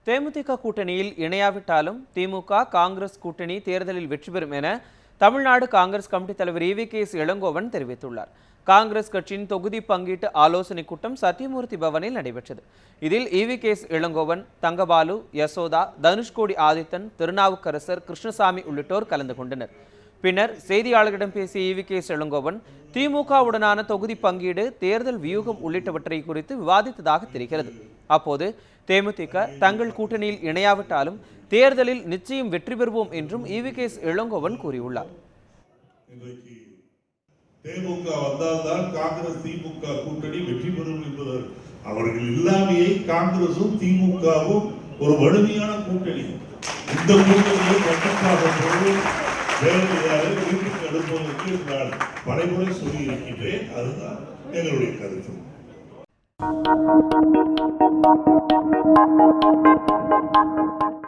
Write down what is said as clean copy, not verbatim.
தேமுதிக கூட்டணியில் இணையாவிட்டாலும் திமுக காங்கிரஸ் கூட்டணி தேர்தலில் வெற்றி பெறும் என தமிழ்நாடு காங்கிரஸ் கமிட்டி தலைவர் EVKS இளங்கோவன் தெரிவித்துள்ளார். காங்கிரஸ் கட்சியின் தொகுதி பங்கீட்டு ஆலோசனை கூட்டம் சத்தியமூர்த்தி பவனில் நடைபெற்றது. இதில் EVKS இளங்கோவன், தங்கபாலு, யசோதா, தனுஷ்கோடி ஆதித்தன், திருநாவுக்கரசர், கிருஷ்ணசாமி உள்ளிட்டோர் கலந்து கொண்டனர். பின்னர் செய்தியாளர்களிடம் பேசிய EVKS இளங்கோவன், திமுகவுடனான தொகுதி பங்கீடு, தேர்தல் வியூகம் உள்ளிட்டவற்றை குறித்து விவாதித்ததாக தெரிகிறது. அப்போது தேமுதிக தங்கள் கூட்டணியில் இணையாவிட்டாலும் தேர்தலில் நிச்சயம் வெற்றி பெறுவோம் என்றும் EVKS இளங்கோவன் கூறியுள்ளார். தேமுக வந்தால்தான் காங்கிரஸ் திமுக கூட்டணி வெற்றி பெறும் என்பது அவர்கள் இல்லாமையே காங்கிரசும் திமுகவும் ஒரு வலிமையான கூட்டணி. இந்த கூட்டணியை கட்டப்பாக வீட்டுக்கு அனுப்புவதற்கு நான் பலமுறை சொல்லி இருக்கின்றேன். அதுதான் எங்களுடைய கருத்து.